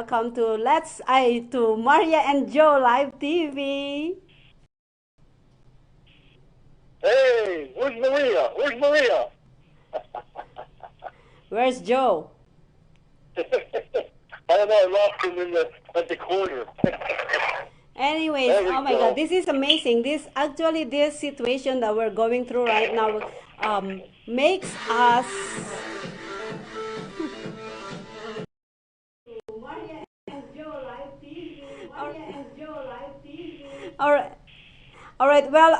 welcome to Maria and Joe Live TV. Hey, where's Maria? Where's Maria? Where's Joe? I don't know, I lost him at the corner. Anyways, There we oh my God, go. this is amazing. This situation that we're going through right now makes us. Maria and Joe Live TV. Maria and Joe Live TV. All right. All right. Well,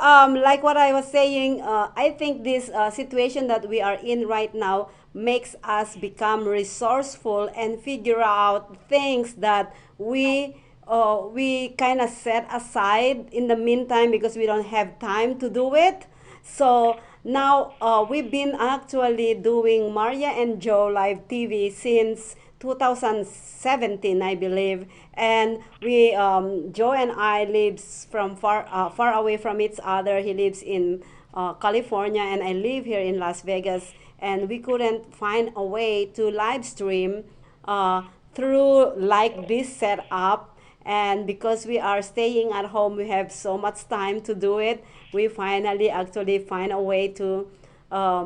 like what I was saying, I think this situation that we are in right now makes us become resourceful and figure out things that we kind of set aside in the meantime because we don't have time to do it. So now we've been actually doing Maria and Joe live TV since 2017, I believe, and we Joe and I lives from far away from each other. He lives in California, and I live here in Las Vegas, and we couldn't find a way to live stream uh, through like this setup. And because we are staying at home, we have so much time to do it. We finally actually find a way to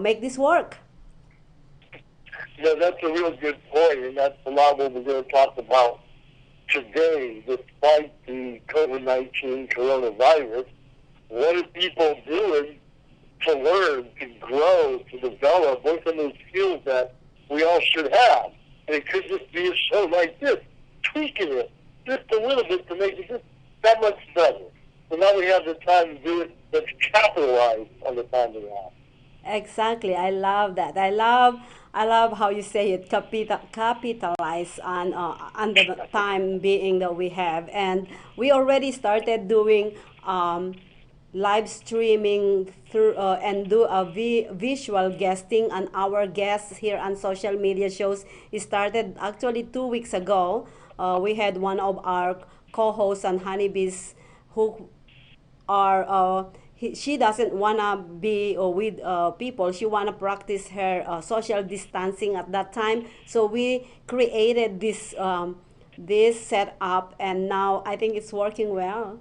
make this work. That's a real good point, and that's a lot what we're going to talk about today. Despite the COVID-19 coronavirus, what are people doing to learn, to grow, to develop? What are some of those skills that we all should have? And it could just be a show like this, tweaking it just a little bit to make it just that much better. So now we have the time to do it. Let's capitalize on the time we have. Exactly. I love that. I love how you say it. Capitalize on the time being that we have, and we already started doing um, live streaming through and do a visual guesting, and our guests here on social media shows. It started actually 2 weeks ago. We had one of our co-hosts on Honeybees who are she doesn't wanna be with people. She wanna practice her social distancing at that time. So we created this setup, and now I think it's working well.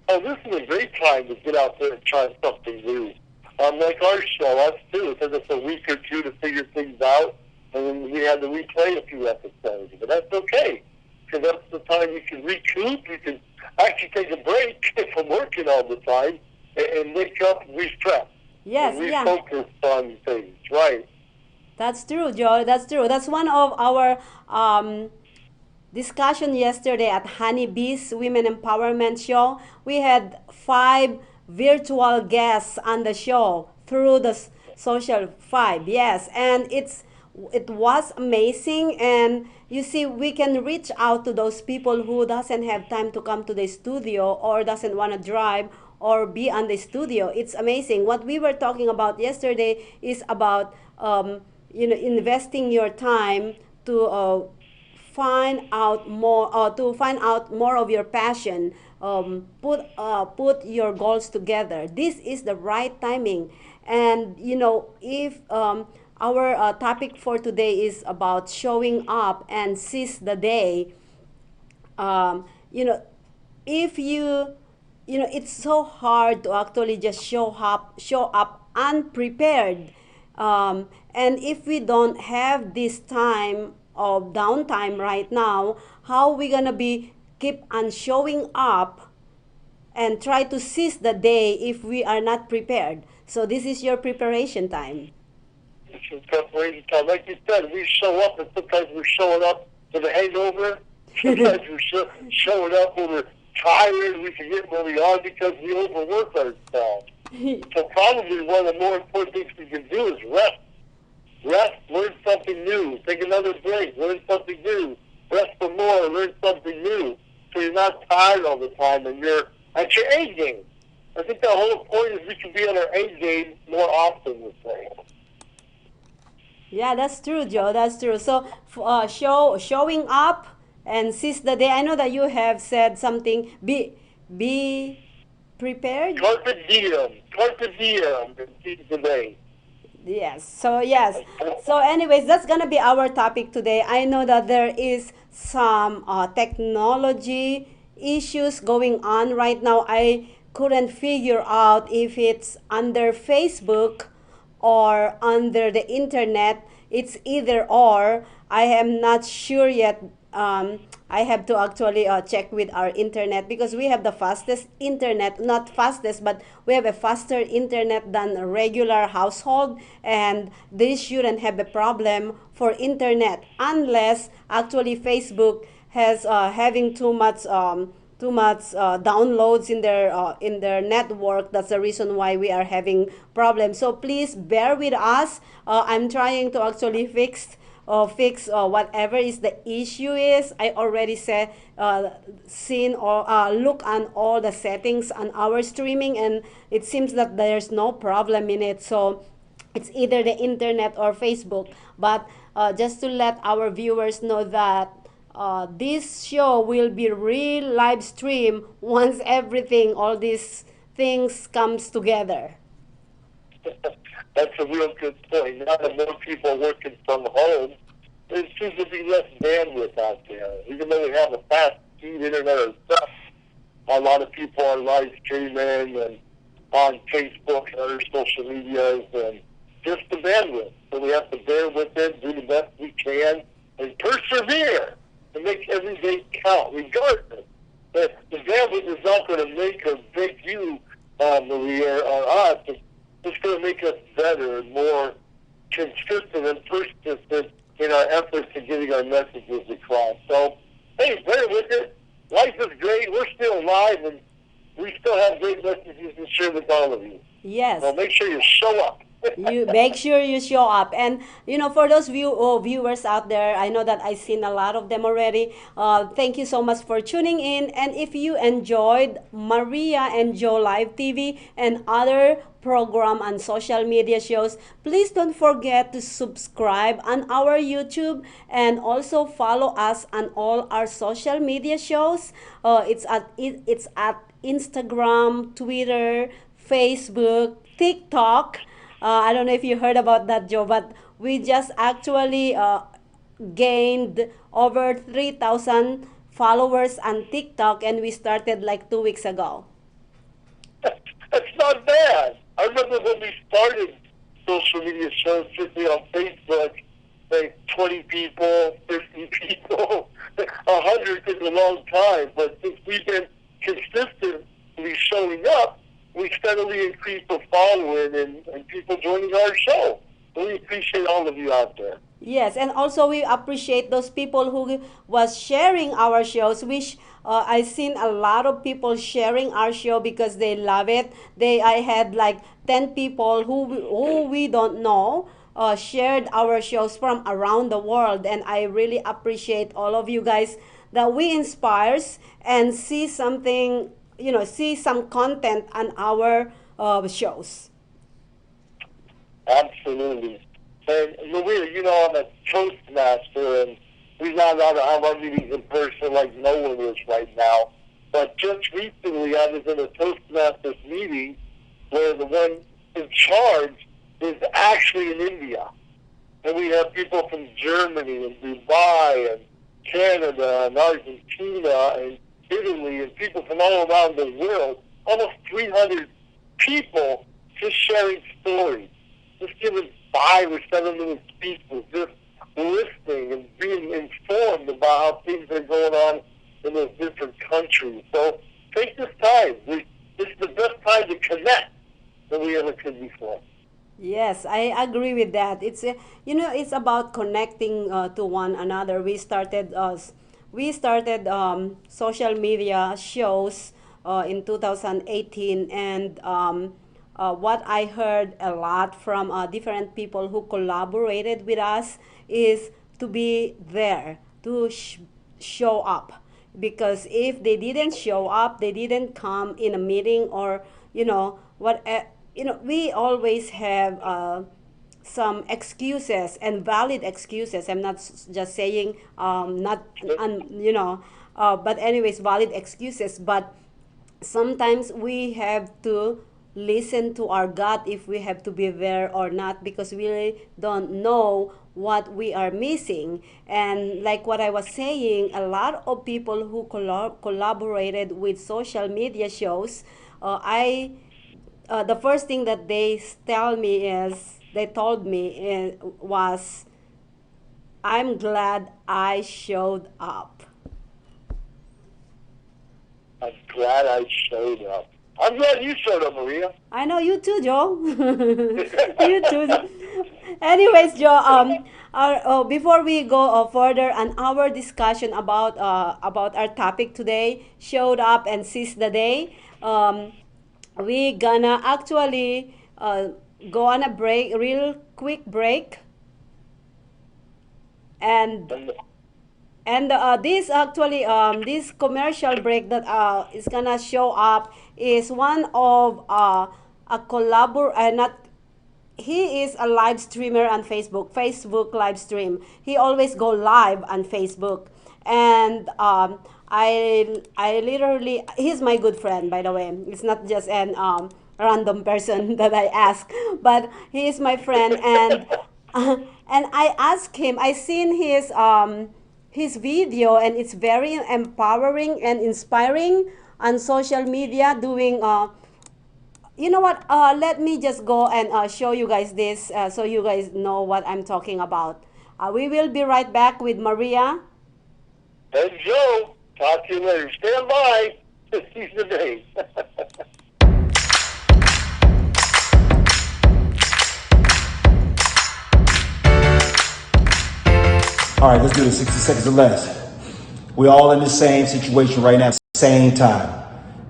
Oh, this is a great time to get out there and try something new. Like our show, us too. It took us a week or two to figure things out, and then we had to replay a few episodes. But that's okay, because that's the time you can recoup. You can actually take a break from working all the time and wake up refreshed and Yes, yeah, refocus on things. Right. that's true, Joe. That's true. That's one of our discussion yesterday at Honeybees Women Empowerment Show. We had 5 virtual guests on the show through the social five. Yes, and it was amazing. And you see, we can reach out to those people who doesn't have time to come to the studio or doesn't want to drive or be on the studio. It's amazing. What we were talking about yesterday is about investing your time to find out more of your passion. Put your goals together. This is the right timing. And if our topic for today is about showing up and seize the day, um, you know if it's so hard to actually just show up unprepared. And if we don't have this time of downtime right now, how we gonna be keep on showing up and try to seize the day if we are not prepared? So this is your preparation time. It's a preparation time. Like you said, we show up, and sometimes we're showing up with a hangover. Sometimes we're showing up when we're tired. We forget where we are because we overwork ourselves. So probably one of the more important things we can do is rest. Rest, learn something new. Take another break, learn something new. Rest some more, learn something new. So you're not tired all the time and you're at your A game. I think the whole point is we can be on our A game more often this way. Yeah, that's true, Joe. That's true. So, showing up and seize the day. I know that you have said something. Be prepared. Carpe diem. Carpe diem. Seize the day. Yes. So yes. So anyways, that's gonna be our topic today. I know that there is some technology issues going on right now. I couldn't figure out if it's under Facebook or under the internet. It's either or. I am not sure yet. I have to actually check with our internet because we have the fastest internet, not fastest, but we have a faster internet than a regular household, and this shouldn't have a problem for internet unless actually Facebook has having too much downloads in their network. That's the reason why we are having problems. So please bear with us. I'm trying to actually fix whatever is the issue is. I already said seen or look on all the settings on our streaming, and it seems that there's no problem in it. So it's either the internet or Facebook. But just to let our viewers know that this show will be real live stream once everything, all these things comes together. That's a real good point. Now that more people are working from home, there seems to be less bandwidth out there. Even though we have a fast speed internet and stuff, a lot of people are live streaming and on Facebook and other social medias and just the bandwidth. So we have to bear with it, do the best we can, and persevere to make every day count, regardless. The bandwidth is not going to make or break you, Maria, or us. It's going to make us better and more consistent and persistent in our efforts to getting our messages across. So, hey, bear with it. Life is great. We're still alive, and we still have great messages to share with all of you. Yes. So make sure you show up. You make sure you show up, and for those viewers out there, I know that I've seen a lot of them already. Thank you so much for tuning in, and if you enjoyed Maria and Joe Live TV and other program and social media shows, please don't forget to subscribe on our YouTube and also follow us on all our social media shows. It's at Instagram, Twitter, Facebook, TikTok. I don't know if you heard about that, Joe, but we just actually gained over 3,000 followers on TikTok, and we started like 2 weeks ago. That's not bad. I remember when we started social media shows, particularly on Facebook, like 20 people, 50 people, 100 is a long time. But since we've been consistently showing up, we steadily increased the following and people joining our show. We appreciate all of you out there. Yes, and also we appreciate those people who was sharing our shows. I seen a lot of people sharing our show because they love it. I had like 10 people who we don't know shared our shows from around the world, and I really appreciate all of you guys that we inspires and see something, see some content on our shows. Absolutely. And Maria, I'm a Toastmaster, and we're not allowed to have our meetings in person like no one is right now. But just recently, I was in a Toastmasters meeting where the one in charge is actually in India. And we have people from Germany and Dubai and Canada and Argentina and Italy and people from all around the world, almost 300 people just sharing stories, just giving 5 or 7 minute speeches, just listening and being informed about how things are going on in those different countries. So take this time. This is the best time to connect than we ever could before. Yes, I agree with that. It's about connecting to one another. We started social media shows in 2018, and what I heard a lot from different people who collaborated with us is to be there, to show up. Because if they didn't show up, they didn't come in a meeting, or we always have some excuses and valid excuses. I'm not just saying not, but anyways, valid excuses. But sometimes we have to listen to our gut if we have to be there or not, because we really don't know what we are missing. And like what I was saying, a lot of people who collaborated with social media shows, I the first thing that they told me was, I'm glad I showed up. I'm glad I showed up. I'm glad you showed up, Maria. I know you too, Joe. You too. Anyways, Joe, before we go further on our discussion about our topic today, showed up and seized the day, we gonna actually go on a break, real quick break, and this actually this commercial break that is gonna show up is one of a not he is a live streamer on Facebook live stream. He always go live on Facebook, and I literally, he's my good friend, by the way. It's not just an random person that I ask, but he is my friend. And and I asked him, I seen his video, and it's very empowering and inspiring on social media, doing you know what, let me just go and show you guys this, so you guys know what I'm talking about. We will be right back with Maria. And Joe, talk to you later. Stand by to seize the day. All right, let's do this 60 seconds or less. We're all in the same situation right now, same time.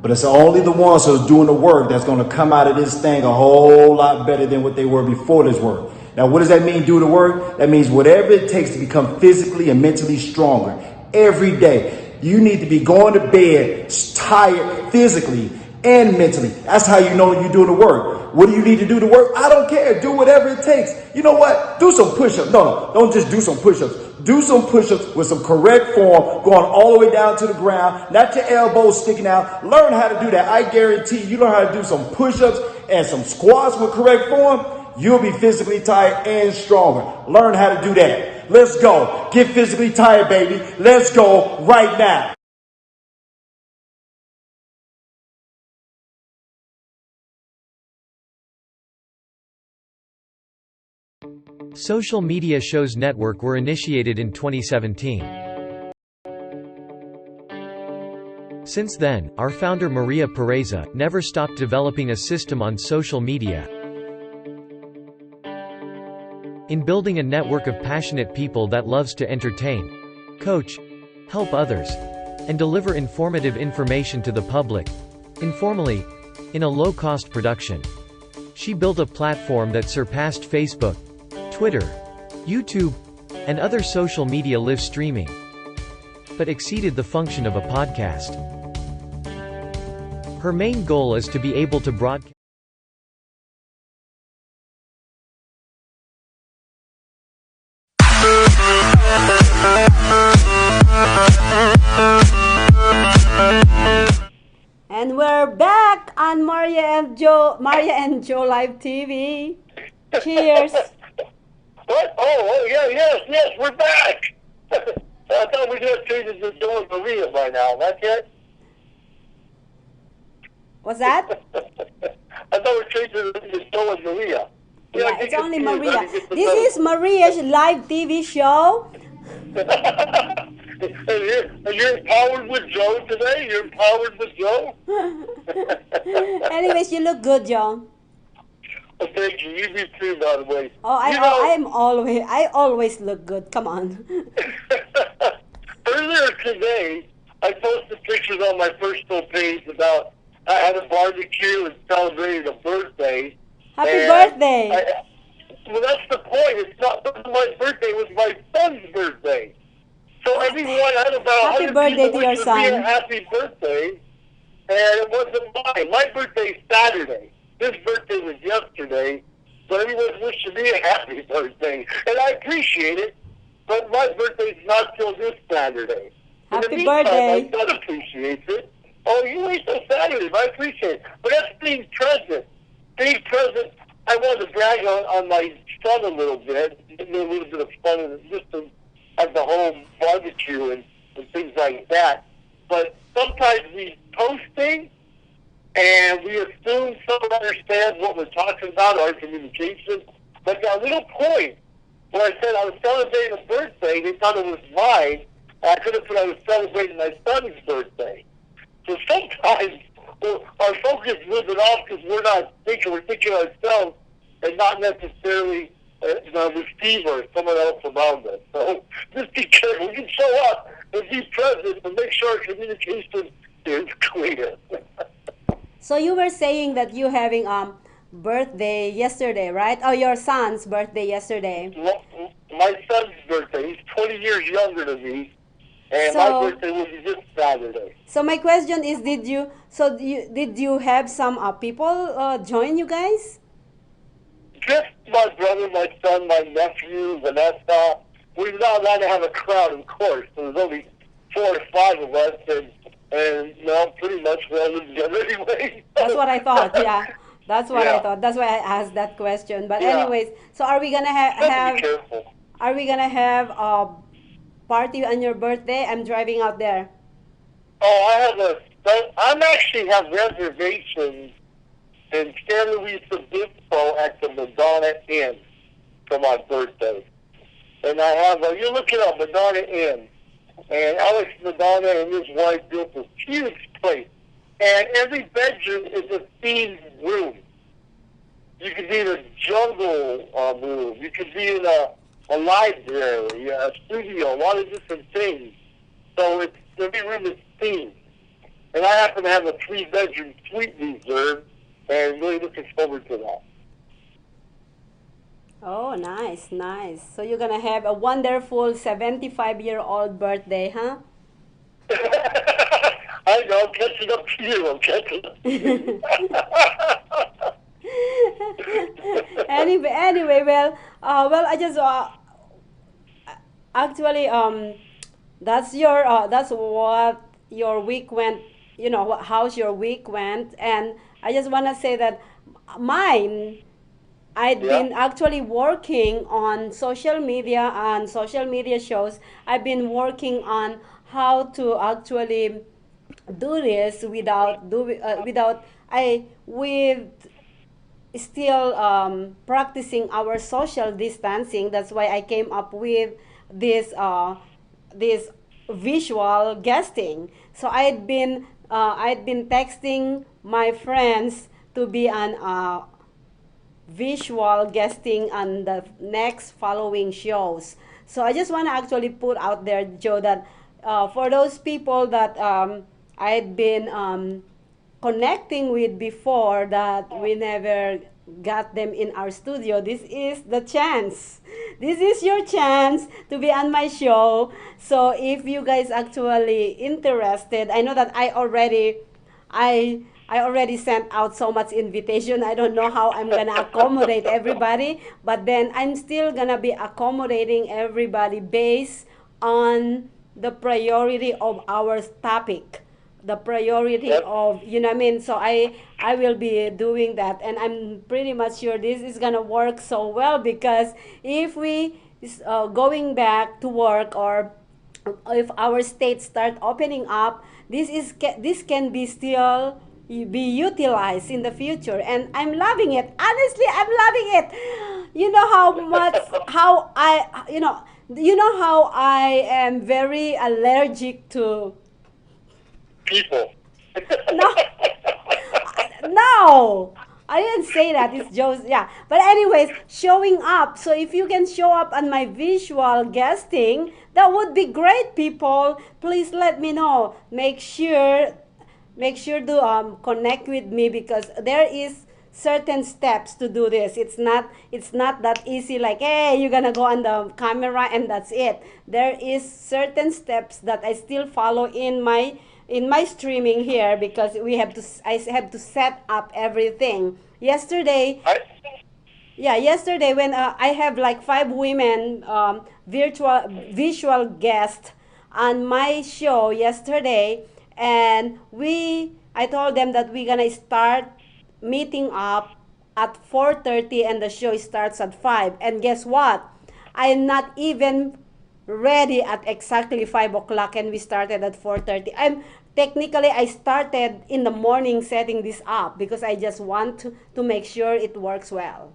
But it's only the ones who's doing the work that's going to come out of this thing a whole lot better than what they were before this work. Now, what does that mean, do the work? That means whatever it takes to become physically and mentally stronger every day. You need to be going to bed tired physically and mentally. That's how you know you're doing the work. What do you need to do to work? I don't care. Do whatever it takes. You know what? Do some push-ups. No, don't just do some push-ups. Do some push-ups with some correct form, going all the way down to the ground, not your elbows sticking out. Learn how to do that. I guarantee you learn how to do some push-ups and some squats with correct form, you'll be physically tired and stronger. Learn how to do that. Let's go. Get physically tired, baby. Let's go right now. Social media shows network were initiated in 2017. Since then, our founder Maria Pureza never stopped developing a system on social media, in building a network of passionate people that loves to entertain, coach, help others, and deliver informative information to the public, informally, in a low-cost production. She built a platform that surpassed Facebook, Twitter, YouTube, and other social media live streaming, but exceeded the function of a podcast. Her main goal is to be able to broadcast And we're back on Maria and Joe Live TV. Cheers. What? Oh, yeah, yes, we're back. I thought we just treated the Joe and Maria by now. Not yet? What's that? I thought we treated the Joe and Maria. Yeah, it's only Maria. This is Maria's live TV show. and you're empowered with Joe today? You're empowered with Joe? Anyways, you look good, Joe. Well, thank you. You do too, by the way. Oh, I always look good. Come on. Earlier today, I posted pictures on my personal page about I had a barbecue and celebrated a birthday. Happy birthday! Well, that's the point. It's not my birthday. It was my son's birthday. So everyone had about Happy birthday to your son. Me a happy birthday, and it wasn't mine. My birthday's Saturday. His birthday was yesterday, so everyone's wishing me a happy birthday, and I appreciate it. But my birthday's not till this Saturday. Happy birthday! My son appreciates it. Oh, you wait till Saturday. I appreciate it. But that's being present. bag on my son a little bit, give me a little bit of fun and just at the home barbecue and things like that. But sometimes we post things and we assume someone understands what we're talking about, our communication. But that little point where I said I was celebrating a birthday, they thought it was mine. I could have said I was celebrating my son's birthday. So sometimes our focus moves it off because we're thinking ourselves and not necessarily the receiver or someone else around us. So just be careful. We can show up and be present and make sure our communication is clear. So you were saying that you having birthday yesterday, right? Oh, your son's birthday yesterday. My son's birthday, he's 20 years younger than me, and my So birthday will be this Saturday. so my question is, did you have some people join you guys? Just my brother, my son, my nephew, Vanessa. We're not allowed to have a crowd, of course. So there's only 4 or 5 of us, and pretty much we all live together anyway. That's what I thought. Yeah, that's what I Yeah, thought. That's why I asked that question. But yeah. anyways, so are we gonna Just be have careful. are we gonna have a party on your birthday? I'm driving out there. Oh, I'm actually have reservations in San Luis Obispo at the Madonna Inn for my birthday. And I have, you're looking up Madonna Inn. And Alex Madonna and his wife built this huge place. And every bedroom is a themed room. You could be in a jungle room. You could be in a library, a studio, a lot of different things. So every room is themed. And I happen to have a 3-bedroom suite reserved, and really looking forward to that. Oh, nice, nice. So you're gonna have a wonderful 75-year-old birthday, huh? I know, I'm catching up to you. I'm catching up to you. Anyway, well, I just actually that's what your week went. How's your week went, and I just wanna say that mine. I'd Yeah. been actually working on social media and social media shows. I've been working on how to actually do this without I with still practicing our social distancing. That's why I came up with this visual guesting. So I'd been texting my friends to be an visual guesting on the next following shows. So I just want to actually put out there, Joe, that for those people that I'd been connecting with before that we never got them in our studio, this is the chance. This is your chance to be on my show. So if you guys actually interested, I know that I already sent out so much invitation. I don't know how I'm gonna accommodate everybody, but then I'm still gonna be accommodating everybody based on the priority of our topic, the priority Yep. of, you know what I mean. So I will be doing that, and I'm pretty much sure this is gonna work so well because if we going back to work, or if our states start opening up, this can be still be utilized in the future, and I'm loving it. Honestly, I'm loving it. You know how much how I you know how I am very allergic to. People. No, no, I didn't say that. It's just, yeah. But anyways, showing up. So if you can show up on my visual guesting, that would be great, people. Please let me know. Make sure to connect with me because there is certain steps to do this. It's not that easy like, hey, you're gonna go on the camera and that's it. There is certain steps that I still follow in my streaming here because I have to set up everything. Yesterday, I, yeah, yesterday when I have like 5 women virtual visual guests on my show yesterday, and I told them that we're gonna start meeting up at 4:30 and the show starts at 5. And guess what? I'm not even ready at exactly 5 o'clock and we started at 4:30. I started in the morning setting this up because I just want to make sure it works well.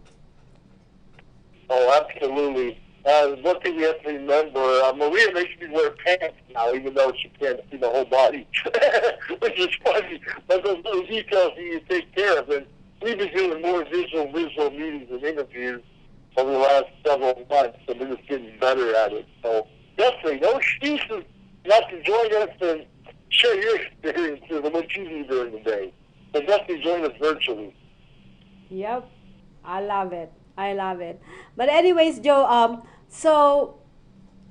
Oh, absolutely. One thing you have to remember, Maria makes me wear pants now, even though she can't see the whole body, which is funny. But those little details you take care of. And we've been doing more visual meetings and interviews over the last several months, and we're just getting better at it. So definitely, no excuses not to join us and share your experiences and what you do during the day. So definitely join us virtually. Yep, I love it. I love it. But anyways, Joe, so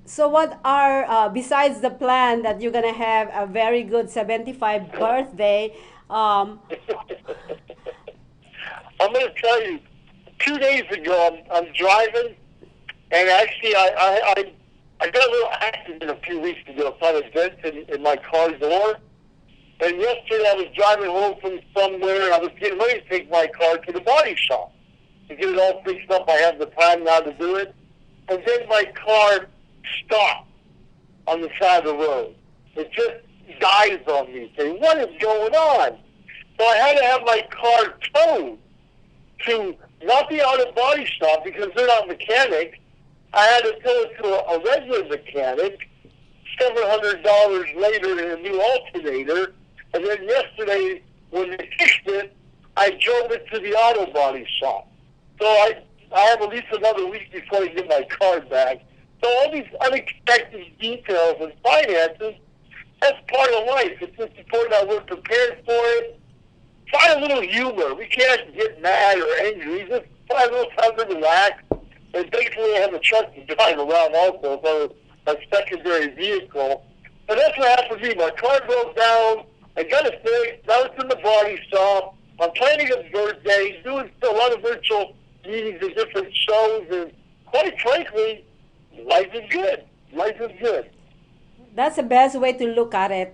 what are besides the plan that you're gonna have a very good 75 birthday? Um, I'm going to tell you, 2 days ago, I'm driving, and actually, I got a little accident a few weeks ago. I found a dent in my car door. And yesterday, I was driving home from somewhere, and I was getting ready to take my car to the body shop to get it all fixed up. I have the time now to do it. And then my car stopped on the side of the road. It just dies on me, saying, what is going on? So I had to have my car towed to not the auto body shop because they're not mechanics. I had to tow it to a regular mechanic, several $100 later in a new alternator. And then yesterday, when they fixed it, I drove it to the auto body shop. So I have at least another week before I get my car back. So all these unexpected details and finances, that's part of life. It's just important that we're prepared for it. Find a little humor. We can't get mad or angry. Just find a little time to relax. And thankfully I have a truck to drive around also, so a secondary vehicle. But that's what happened to me. My car broke down. I got it fixed. Now it's in the body shop. I'm planning a birthday, doing a lot of virtual meetings and different shows, and quite frankly, life is good. Life is good. that's the best way to look at it.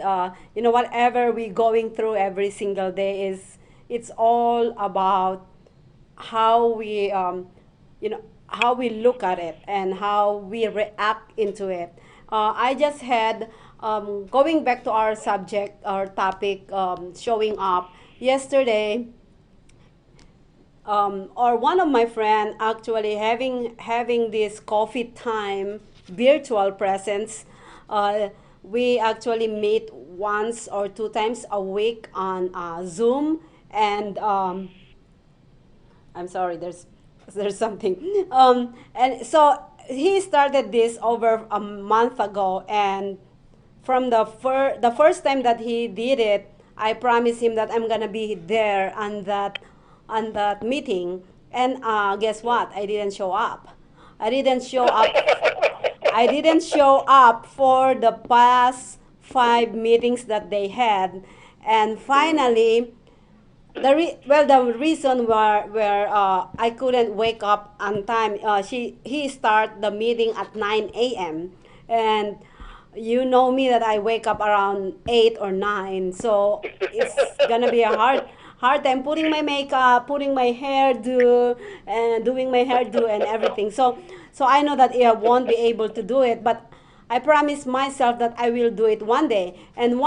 Whatever we're going through every single day it's all about how we how we look at it and how we react into it. I just had going back to our subject, our topic, showing up yesterday. Or one of my friend actually having this coffee time virtual presence. We actually meet once or two times a week on Zoom, and I'm sorry, there's something. And so he started this over a month ago, and from the first time that he did it, I promised him that I'm gonna be there on that meeting, and guess what? I didn't show up. I didn't show up. I didn't show up for the past 5 meetings that they had, and finally the reason where I couldn't wake up on time. He start the meeting at 9 a.m. and you know me that I wake up around 8 or 9, so it's gonna be a hard time putting my makeup, putting my hairdo, and doing my hairdo and everything. So I know that I won't be able to do it, but I promise myself that I will do it one day. And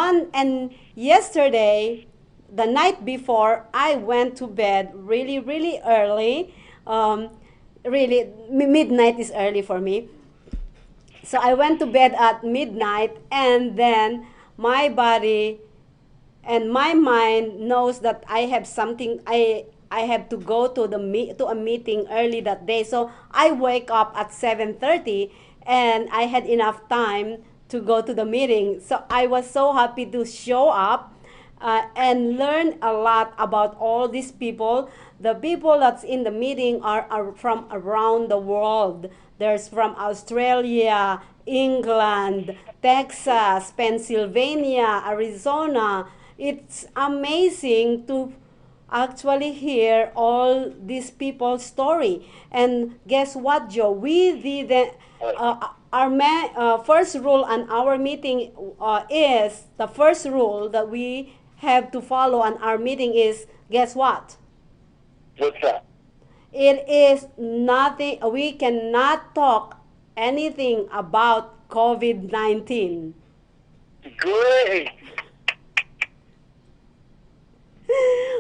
yesterday, the night before, I went to bed really really early. Really, midnight is early for me. So I went to bed at midnight, and then my body and my mind knows that I have something. I have to go to to a meeting early that day. So I wake up at 7:30, and I had enough time to go to the meeting. So I was so happy to show up and learn a lot about all these people. The people that's in the meeting are from around the world. There's from Australia, England, Texas, Pennsylvania, Arizona. It's amazing to actually hear all these people's story. And guess what, Joe? We didn't. First rule on our meeting is the first rule that we have to follow on our meeting is guess what? What's that? It is nothing, we cannot talk anything about COVID 19. Great.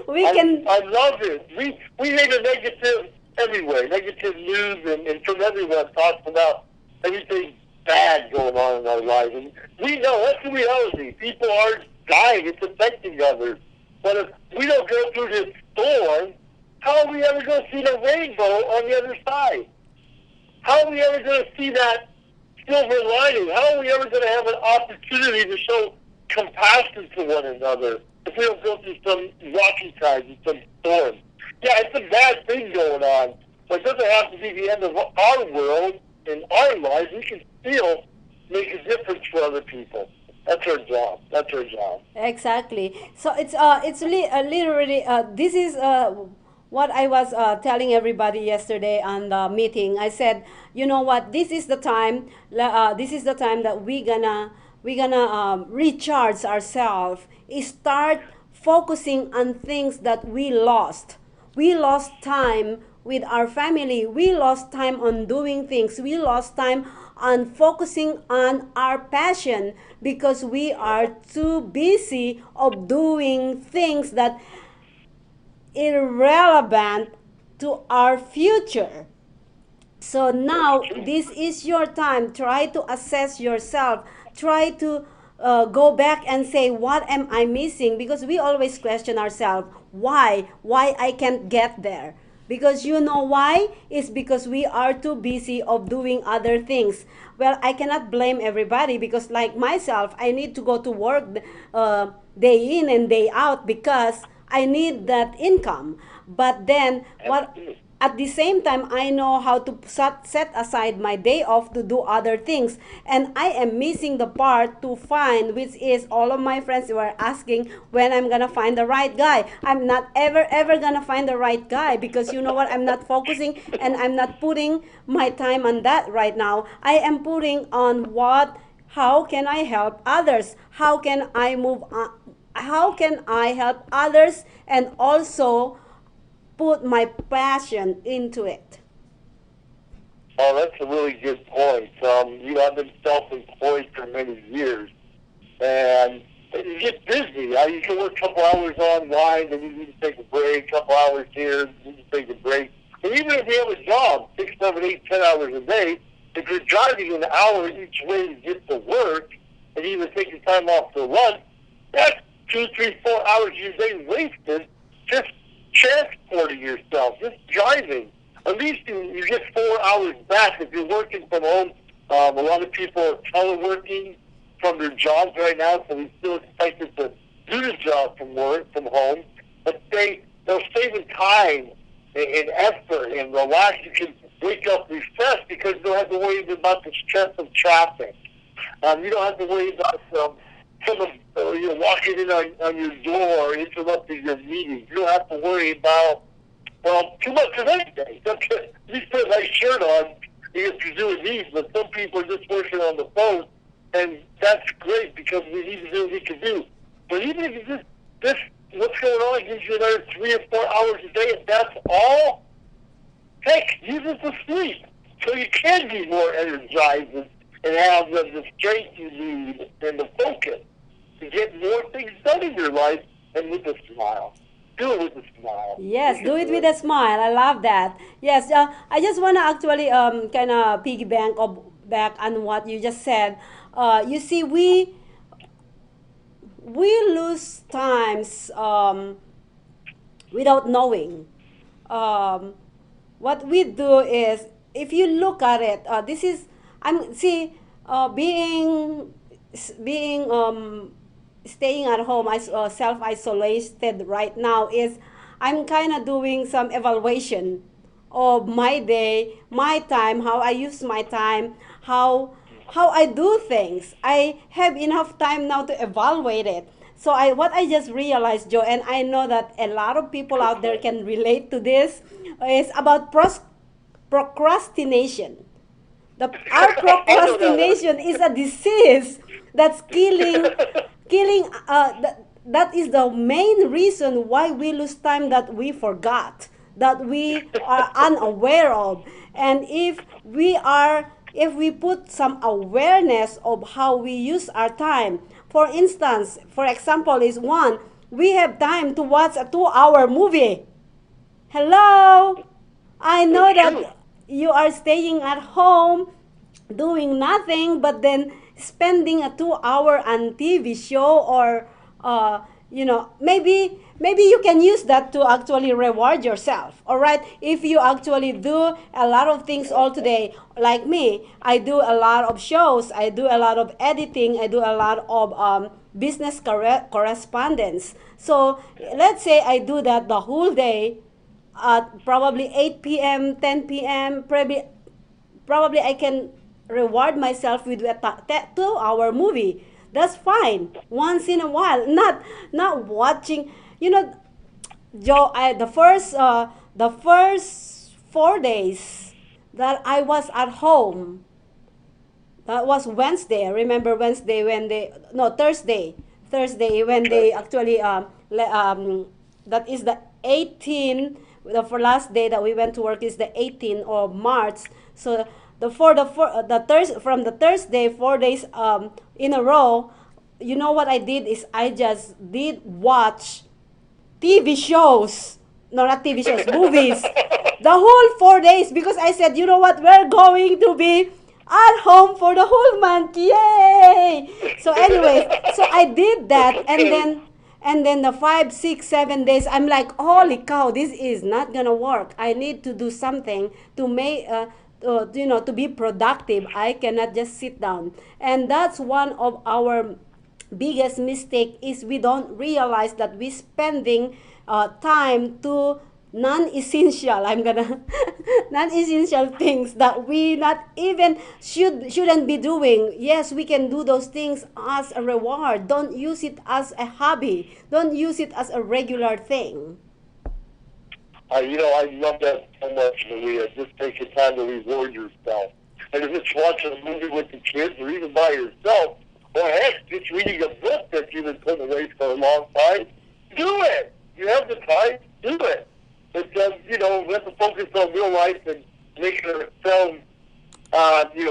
We can, I love it. We hate a negative everywhere, negative news, and from everyone talks about everything bad going on in our lives. And we know that's the reality. People are dying. It's affecting others. But if we don't go through this storm, how are we ever going to see the rainbow on the other side? How are we ever going to see that silver lining? How are we ever going to have an opportunity to show compassion to one another if we don't go through some rocky times and some storms? Yeah, it's a bad thing going on, but it doesn't have to be the end of our world and our lives. We can still make a difference for other people. That's our job. That's our job. exactly. So it's literally, this is what I was telling everybody yesterday on the meeting. I said, you know what, this is the time, this is the time that we gonna recharge ourselves, start focusing on things that we lost. We lost time with our family. We lost time on doing things. We lost time on focusing on our passion because we are too busy of doing things that irrelevant to our future. So now this is your time. Try to assess yourself. Try to go back and say, what am I missing? Because we always question ourselves, why I can't get there. Because you know why? It's because we are too busy of doing other things. Well, I cannot blame everybody because like myself, I need to go to work day in and day out because I need that income. But then what, at the same time, I know how to set aside my day off to do other things. And I am missing the part to find, which is all of my friends were asking when I'm gonna find the right guy. I'm not ever gonna find the right guy because you know what? I'm not focusing and I'm not putting my time on that right now. I am putting on what, how can I help others? How can I move on? How can I help others and also put my passion into it? Oh, that's a really good point. I've been self-employed for many years, and you get busy. You can work a couple hours online, and you need to take a break. A couple hours here, you need to take a break. And even if you have a job, 6, 7, 8, 10 hours a day, if you're driving an hour each way to get to work, and even taking time off for lunch, that's 2, 3, 4 hours of your day wasted just transporting yourself, just driving. At least you get 4 hours back if you're working from home. A lot of people are teleworking from their jobs right now, so we still expected to do the job from work, from home. But they're saving time and effort and relax. You can wake up refreshed because you don't have to worry about the stress of traffic. You don't have to worry about someone walking in on your door or interrupting your meeting. You don't have to worry about, too much of anything. You put a nice shirt on if you're doing these, but some people are just working on the phone, and that's great because we need to do what we can do. But even if it's this what's going on gives you another 3 or 4 hours a day, if that's all, heck, use it to sleep so you can be more energized and have the strength you need and the focus to get more things done in your life and with a smile. Do it with a smile. Yes, do it with a smile. I love that. Yes, I just want to actually kind of piggyback back on what you just said. You see, we lose times without knowing. What we do is, if you look at it, this is, I'm see, being staying at home, self isolated right now, is I'm kind of doing some evaluation of my day, my time, how I use my time, how I do things. I have enough time now to evaluate it. So what I just realized, Joe, and I know that a lot of people out there can relate to this, is about procrastination. Our procrastination is a disease that's killing. That is the main reason why we lose time that we forgot. that we are unaware of. And if we put some awareness of how we use our time, for instance, for example, is one, we have time to watch a 2 hour movie. Hello? I That's know true. that you are staying at home doing nothing, but then spending a 2 hour on TV show, or maybe you can use that to actually reward yourself. All right, if you actually do a lot of things all today, like me, I do a lot of shows, I do a lot of editing, I do a lot of business correspondence. So let's say I do that the whole day at probably 8 p.m., 10 p.m. Probably I can reward myself with a 2 hour movie. That's fine. Once in a while, not watching. You know, Joe. The first 4 days that I was at home. That was Wednesday. I remember Wednesday when they no Thursday. Thursday when Okay. they actually that is the 18th. The for last day that we went to work is the 18th of March. So the Thurs from the Thursday 4 days in a row. You know what I did is I just did watch TV shows. No, not TV shows, movies. The whole 4 days, because I said, you know what, we're going to be at home for the whole month. Yay! So anyways, so I did that, and Okay. then the 5, 6, 7 days, I'm like, holy cow, this is not gonna work. I need to do something to make to be productive. I cannot just sit down. And that's one of our biggest mistake, is we don't realize that we spending time to non-essential, I'm gonna non-essential things that we not even shouldn't be doing. Yes, we can do those things as a reward. Don't use it as a hobby, don't use it as a regular thing. I love that so much, Maria. Just taking time to reward yourself. And if it's watching a movie with the kids or even by yourself, or heck, just reading a book that you've been putting away for a long time, do it. You have the time, do it. But, we have to focus on real life and making ourselves,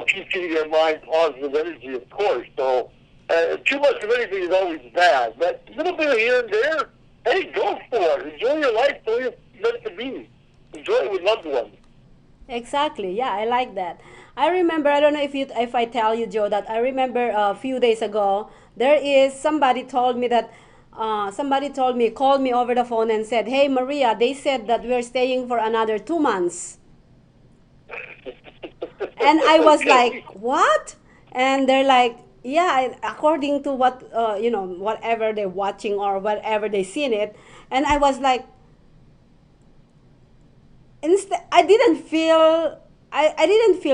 keeping your mind positive energy, of course. So, too much of anything is always bad. But a little bit of here and there, hey, go for it. Enjoy your life the way it's meant to be. Enjoy it with loved ones. Exactly. Yeah, I like that. I remember. I don't know if I tell you, Joe, that I remember a few days ago. There is somebody told me that. Somebody told me, called me over the phone and said, "Hey Maria, they said that we're staying for another 2 months." And I was like, Okay. "What?" And they're like, "Yeah, according to what whatever they're watching or whatever they seen it." And I was like, instead I didn't feel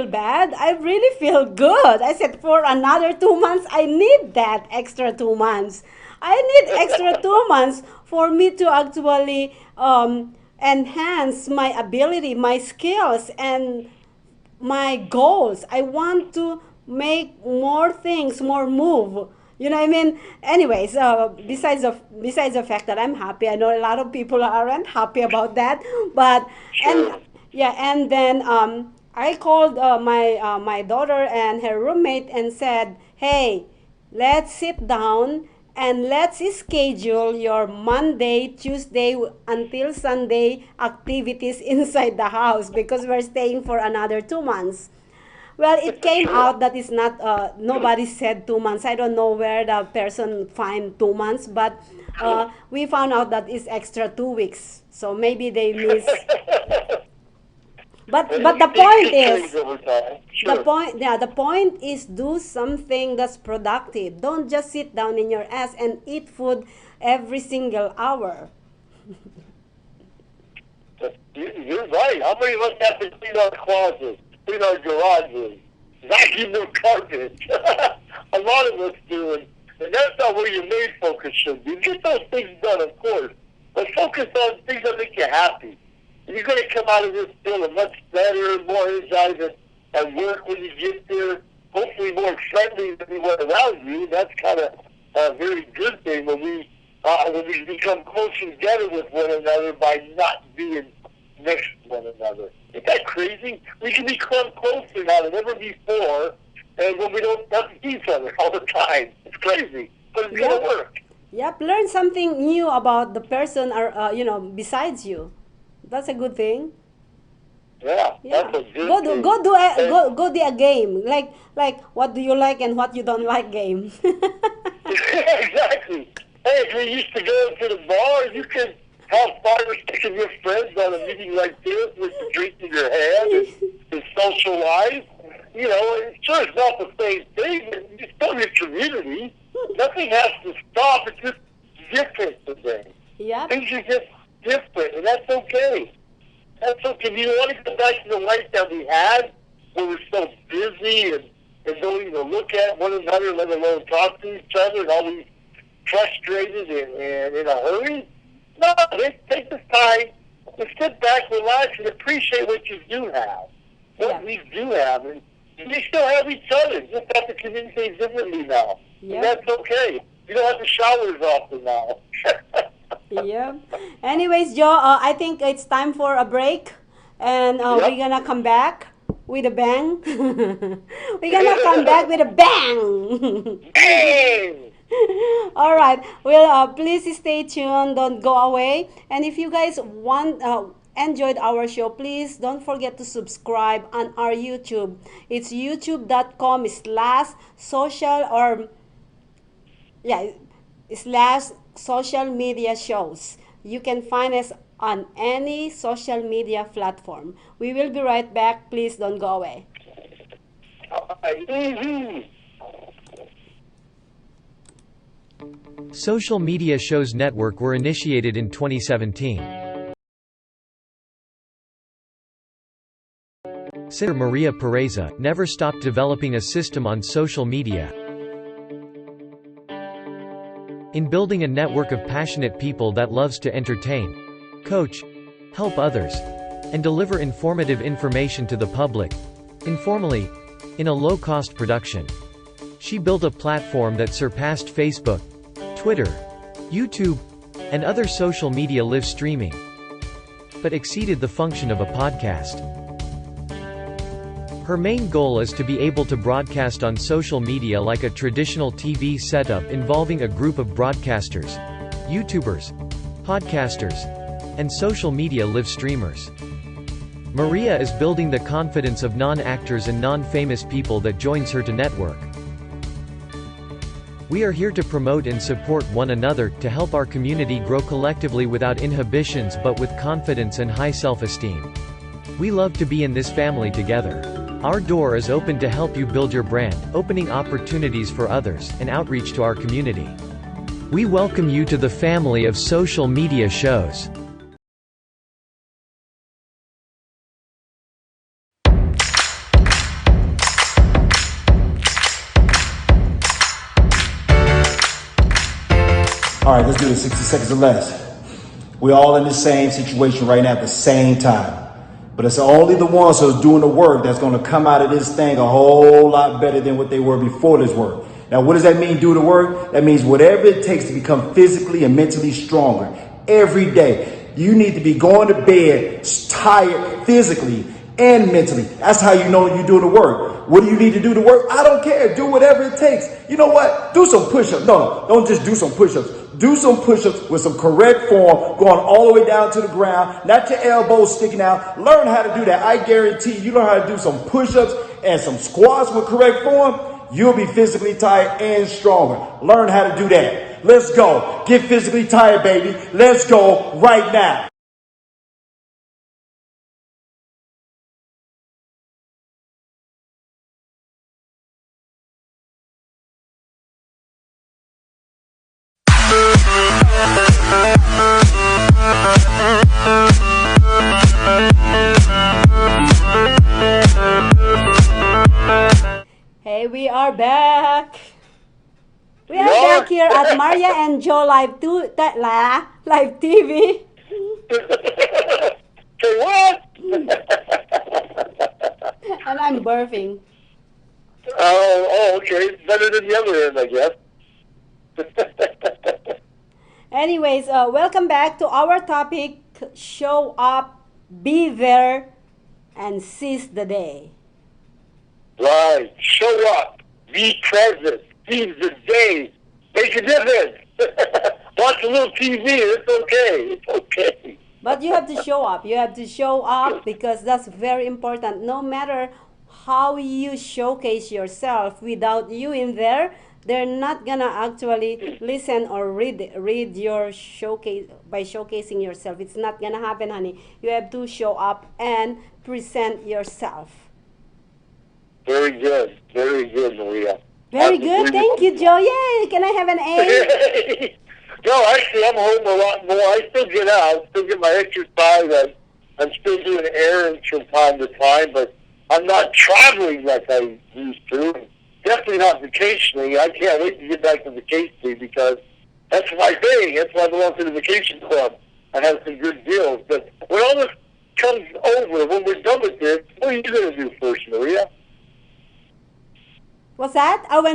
bad. I really feel good. I said, for another 2 months, I need that extra 2 months. I need extra 2 months for me to actually enhance my ability, my skills, and my goals. I want to make more things, more move. You know what I mean? Anyways, besides the fact that I'm happy, I know a lot of people aren't happy about that. But and Sure. yeah, and then I called my daughter and her roommate and said, "Hey, let's sit down and let's schedule your Monday, Tuesday until Sunday activities inside the house because we're staying for another 2 months." Well, it came Sure. out that it's not, nobody said 2 months. I don't know where the person find 2 months, but we found out that it's extra 2 weeks. So maybe they miss. But the Things point can change is, over time. the Sure. point yeah the point is, do something that's productive. Don't just sit down in your ass and eat food every single hour. You're right. How many of us have to clean our closets, clean our garages, vacuum the carpet? A lot of us do, and that's not where your main focus should be. Get those things done, of course, but focus on things that make you happy. And you're going to come out of this feeling much better, more energized at work when you get there, hopefully more friendly than everyone around you. That's kind of a very good thing when we become closer together with one another by not being next to one another. Isn't that crazy? We can become closer now than ever before, and when we don't have to see each other all the time. It's crazy, but it's going to work. Yep, learn something new about the person or besides you. That's a good thing. Yeah, Yeah. that's a good Go do thing. go do a And- go do a game. Like what do you like and what you don't like game. exactly. Hey, if you used to go to the bar, you could have 5 or 6 of your friends on a meeting like this with the drink in your hand and socialize. You know, sure, it's not the same thing, but it's still your community. Nothing has to stop. It's just different today. Yep. Things are just different, and that's okay. That's okay. You want to go back to the life that we had, where we're so busy and don't even look at one another, let alone talk to each other, and always frustrated and in a hurry? No, take this time to sit back, relax, and appreciate what you do have, what we do have. And we still have each other, just have to communicate differently now. Yep. And that's okay. You don't have to shower as often now. Yep. Anyways, Joe, I think it's time for a break, and we're gonna come back with a bang. We're gonna come back with a bang. Hey! All right. Well, please stay tuned. Don't go away. And if you guys enjoyed our show, please don't forget to subscribe on our YouTube. It's youtube.com/social or /social media shows. You can find us on any social media platform. We will be right back. Please don't go away. Mm-hmm. Social media shows network were initiated in 2017. Senator Maria Pureza never stopped developing a system on social media. In building a network of passionate people that loves to entertain, coach, help others, and deliver informative information to the public, informally, in a low-cost production. She built a platform that surpassed Facebook, Twitter, YouTube, and other social media live streaming, but exceeded the function of a podcast. Her main goal is to be able to broadcast on social media like a traditional TV setup involving a group of broadcasters, YouTubers, podcasters, and social media live streamers. Maria is building the confidence of non-actors and non-famous people that joins her to network. We are here to promote and support one another, to help our community grow collectively without inhibitions but with confidence and high self-esteem. We love to be in this family together. Our door is open to help you build your brand, opening opportunities for others, and outreach to our community. We welcome you to the family of social media shows. All right, let's do this 60 seconds or less. We're all in the same situation right now at the same time. But it's only the ones who's doing the work that's going to come out of this thing a whole lot better than what they were before this work. Now, what does that mean, do the work? That means whatever it takes to become physically and mentally stronger every day. You need to be going to bed tired physically and mentally. That's how you know you're doing the work. What do you need to do to work? I don't care. Do whatever it takes. You know what? Do some push-ups. No, don't just do some push-ups. Do some push-ups with some correct form, going all the way down to the ground, not your elbows sticking out. Learn how to do that. I guarantee you learn how to do some push-ups and some squats with correct form, you'll be physically tired and stronger. Learn how to do that. Let's go. Get physically tired, baby. Let's go right now. Hey, we are back. We are Yeah. back here at Maria and Joe Live TV. Say what? And I'm burping. Oh, okay. Better than the other end, I guess. Anyways, welcome back to our topic, show up Be there and seize the day. Right. Show up. Be present. Seize the day. Make a difference. Watch a little TV. It's okay. It's okay. But you have to show up. You have to show up because that's very important. No matter how you showcase yourself, without you in there, they're not gonna actually listen or read your showcase by showcasing yourself. It's not gonna happen, honey. You have to show up and present yourself. Very good. Very good, Maria. Very good. Thank you, Joe. Yay! Can I have an A? No, actually, I'm home a lot more. I still get out, still get my exercise. I'm still doing errands from time to time, but I'm not traveling like I used to. Definitely not vacationing. I can't wait to get back to vacationing because that's my thing. That's why I belong to the vacation club. I have some good deals. But when all this comes over, when we're done with this, what are you going to do first, Maria? What's that? Oh,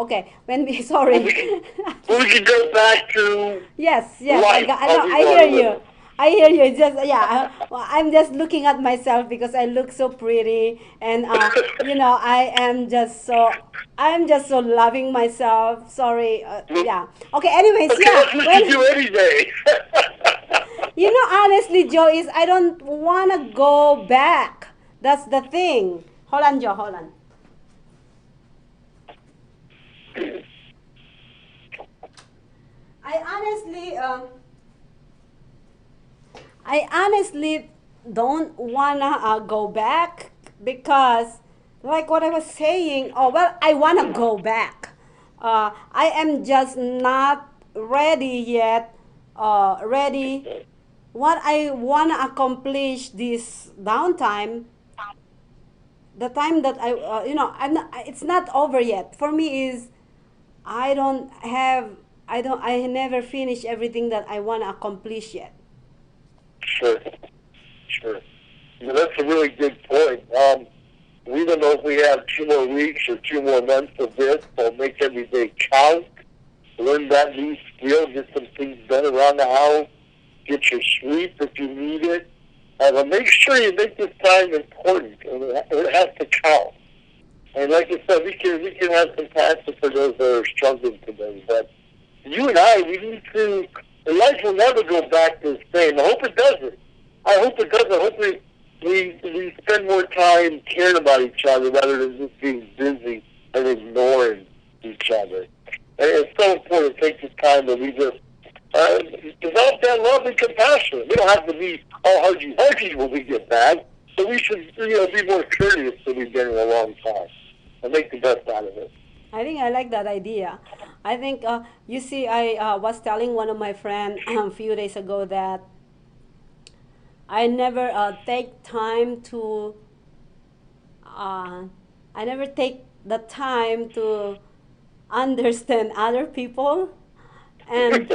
okay, when we When sorry. we can, when we can go back to Yes, yes, life, I how know, we I want hear to live you. it. I hear you. It's just yeah, well, I'm just looking at myself because I look so pretty, and I'm just so loving myself. Sorry, yeah. Okay. Anyways, Okay, yeah. that's what you When do any day. honestly, Joe, is I don't wanna go back. That's the thing. Hold on, Joe. Hold on. I honestly, don't wanna go back because, like what I was saying, oh well, I wanna go back. I am just not ready yet. Ready. What I wanna accomplish this downtime, the time that I'm not. It's not over yet. For me, is I don't have. I never finish everything that I wanna accomplish yet. Sure, sure. That's a really good point. We don't know if we have 2 more weeks or 2 more months of this. So make every day count. Learn that new skill. Get some things done around the house. Get your sleep if you need it. But make sure you make this time important, and it has to count. And like I said, we can have compassion for those that are struggling today. But you and I, we need to. Life will never go back to the same. I hope it doesn't. I hope it doesn't. I hope we spend more time caring about each other rather than just being busy and ignoring each other. And it's so important to take this time that we just develop that love and compassion. We don't have to be all huggy when we get back, but we should be more courteous than we've been in a long time and make the best out of it. I think I like that idea. I think you see, I was telling one of my friend a few days ago that I never take time to. Uh, I never take the time to understand other people, and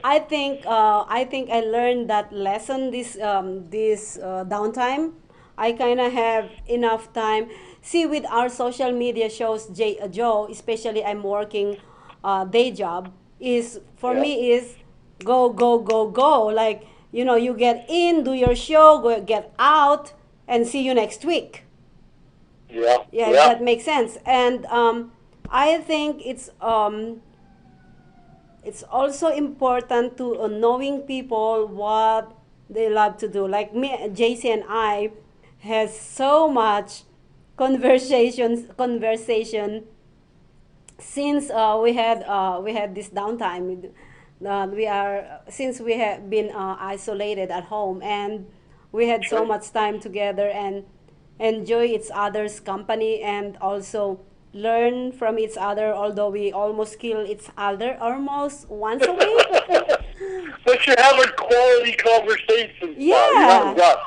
I think I learned that lesson this downtime. I kind of have enough time. See, with our social media shows, Joe, especially I'm working day job. Is for Yeah, me is go go go go. Like you get in, do your show, go get out, and see you next week. yeah, Yeah, if yeah. that makes sense. And I think it's also important to knowing people what they love to do. Like me, JC and I has so much conversation since we had this downtime. We are since we have been isolated at home, and we had so Sure. much time together and enjoy each other's company, and also learn from each other, although we almost kill each other almost once a week. But you have a quality conversation style. You have Yeah, got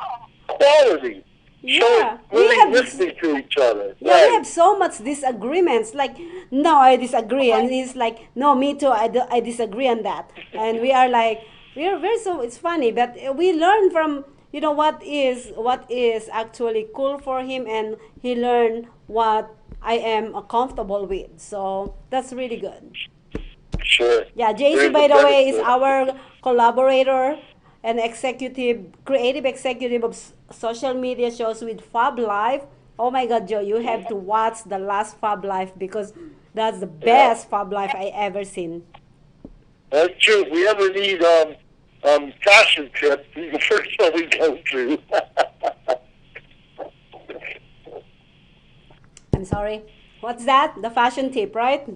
quality. Showing yeah, we really have listening to each other. yeah, we Right. have so much disagreements. Like, no, I disagree, and he's like, no, me too. I disagree on that, and we are like, we're so it's funny, but we learn from what is actually cool for him, and he learned what I am comfortable with. So that's really good. Sure. Yeah, JC, There's a by the way, is benefit. our collaborator, an creative executive of social media shows with Fab Life. Oh my God, Joe, you have to watch the last Fab Life because that's the Yeah, best Fab Life I ever seen. that's true. If we ever need fashion tips, he's the first one we go to. I'm sorry. What's that? The fashion tip, right?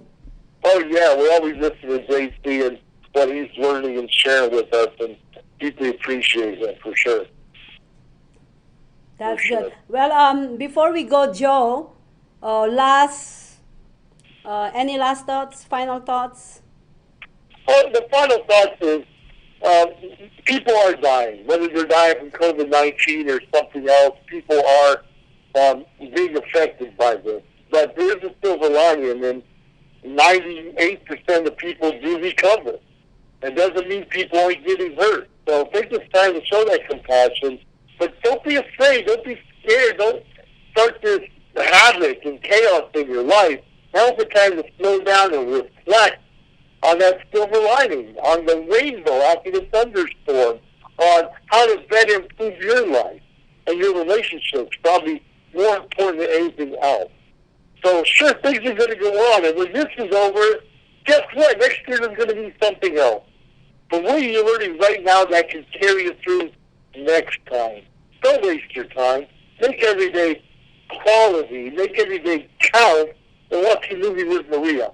Oh yeah, we always listen to JC and what he's learning and sharing with us, and deeply appreciate that for sure. For That's good. sure. Well, before we go, Joe, any last thoughts, final thoughts? Well, the final thought is people are dying, whether they're dying from COVID-19 or something else. People are being affected by this, but there is a silver lining, and 98% of people do recover. It doesn't mean people aren't getting hurt. So take this time to show that compassion. But don't be afraid. Don't be scared. Don't start this havoc and chaos in your life. Now's the time to slow down and reflect on that silver lining, on the rainbow after the thunderstorm, on how to better improve your life and your relationships, probably more important than anything else. So sure, things are going to go on, and when this is over, guess what? Next year there's going to be something else. But what are you learning right now that can carry you through next time? Don't waste your time. Make every day quality. Make every day count. And watch the movie with Maria.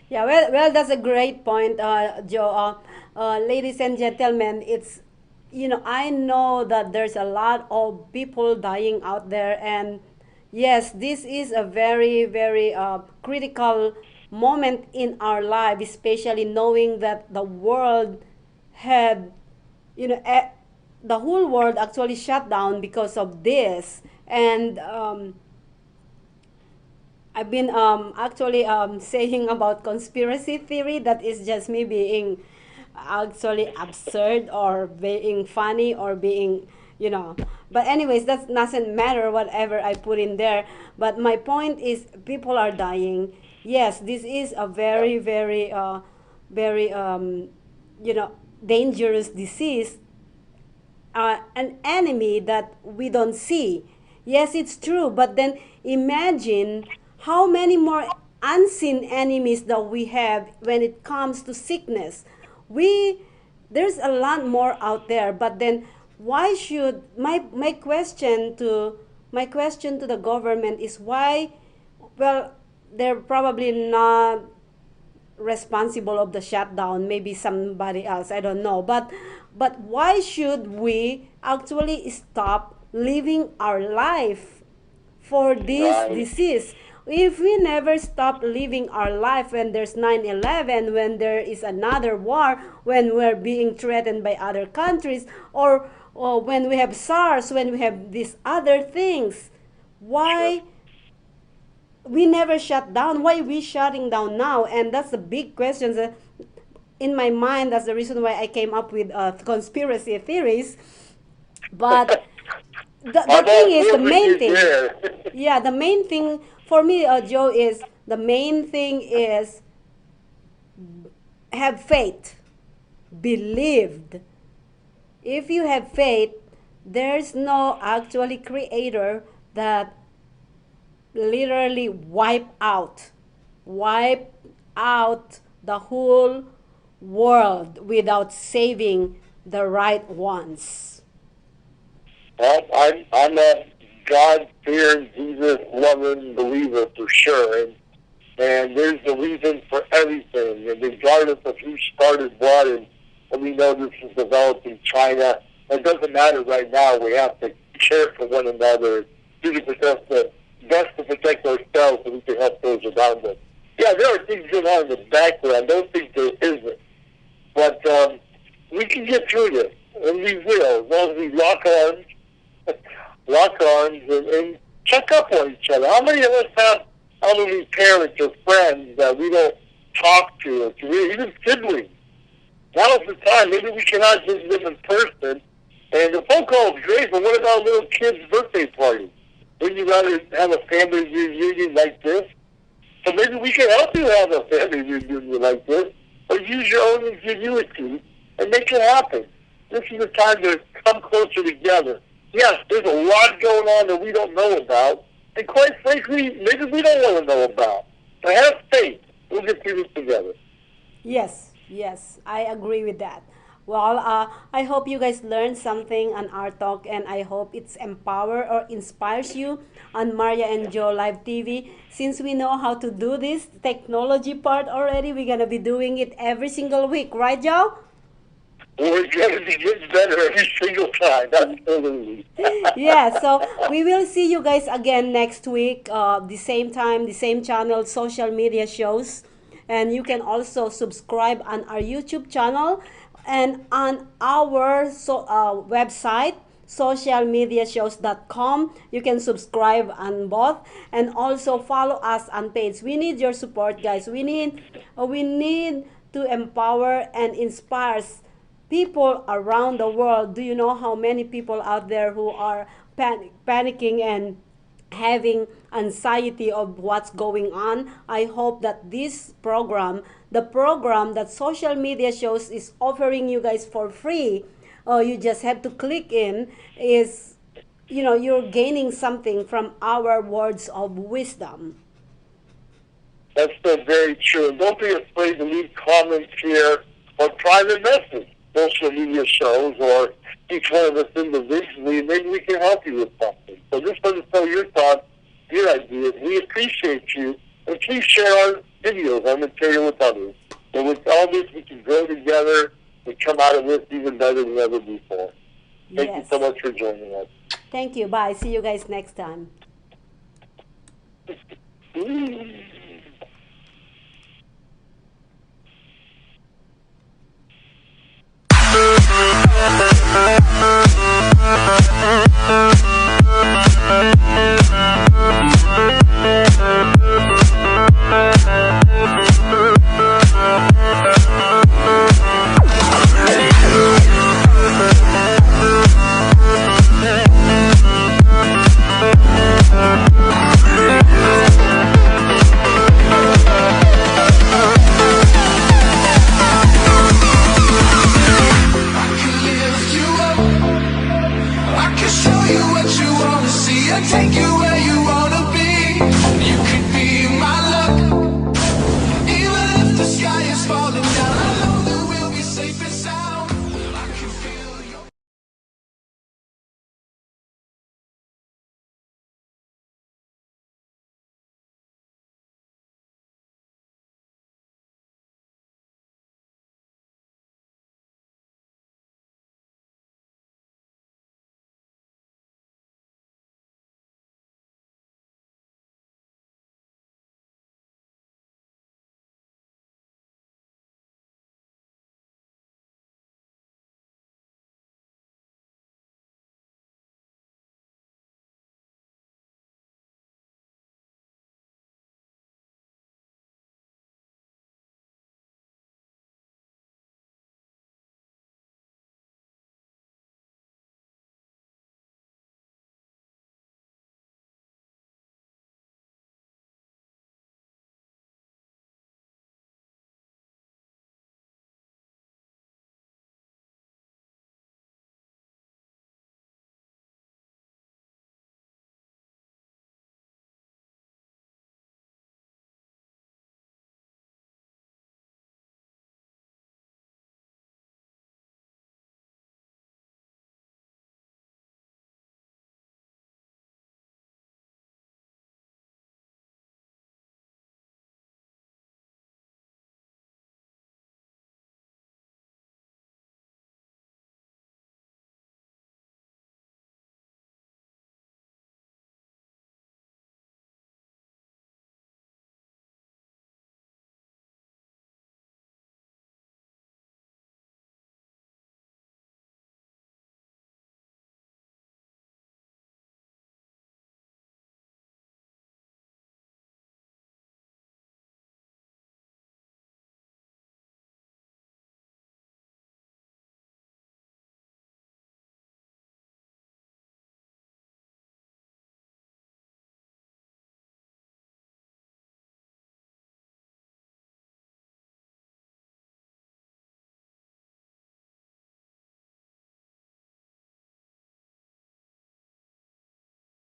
Yeah, well, that's a great point, Joe. Ladies and gentlemen, I know that there's a lot of people dying out there, and yes, this is a very, very critical moment in our life, especially knowing that the world had, you know, eh, the whole world actually shut down because of this. And I've been actually saying about conspiracy theory that is just me being actually absurd or being funny or being, but anyways, that doesn't matter whatever I put in there. But my point is people are dying. Yes, this is a very, very, very, dangerous disease, an enemy that we don't see. Yes, it's true, but then imagine how many more unseen enemies that we have when it comes to sickness. We There's a lot more out there, but then why should my question to the government is why, well, they're probably not responsible of the shutdown, maybe somebody else, I don't know, but why should we actually stop living our life for this Right. disease? If we never stop living our life when there's 9/11, when there is another war, when we're being threatened by other countries, or when we have SARS, when we have these other things, Sure. why we never shut down? Why we shutting down now? And that's the big question in my mind. That's the reason why I came up with conspiracy theories. But the I'm thing all is, the for main you thing, there. yeah, the main thing for me, Joe, is the main thing is have faith, believed. If you have faith, there's no actually creator that literally wipe out the whole world without saving the right ones. I'm a God-fearing, Jesus-loving believer for sure, and there's a reason for everything. And regardless of who started what, and we know this is developed in China, it doesn't matter right now. We have to care for one another, do the best to protect ourselves so we can help those around us. Yeah, there are things going on in the background. Don't think there isn't. But we can get through this, and we will, as long as we lock arms and check up on each other. How many of us have elderly parents or friends that we don't talk to, or even siblings? Now's the time. Maybe we cannot visit them in person. And the phone call is great, but what about a little kid's birthday party? Wouldn't you rather have a family reunion like this? So maybe we can help you have a family reunion like this, or use your own ingenuity and make it happen. this is the time to come closer together. Yes, there's a lot going on that we don't know about, and quite frankly, maybe we don't want to know about. But have faith. We'll get through this together. Yes, yes, I agree with that. Well, I hope you guys learned something on our talk, and I hope it's empower or inspires you on Maria and Joe Live TV. Since we know how to do this technology part already, we're gonna be doing it every single week, right, Joe? We're going to be getting better every single time. Absolutely. Yeah, so we will see you guys again next week, the same time, the same channel, social media shows. And you can also subscribe on our YouTube channel and on our website, socialmediashows.com. You can subscribe on both and also follow us on page. We need your support, guys. We need to empower and inspire people around the world. Do you know how many people out there who are panicking and having anxiety of what's going on? I hope that this program, the program that social media shows is offering you guys for free, you just have to click in, is, you're gaining something from our words of wisdom. That's so very true. And don't be afraid to leave comments here or private message, social media shows, or each one of us individually, and maybe we can help you with something. So just let us know your thoughts, your ideas. We appreciate you. And please share our videos, our material with others. And with all this, we can grow together and come out of this even better than ever before. Thank you Yes. so much for joining us. Thank you. Bye. See you guys next time.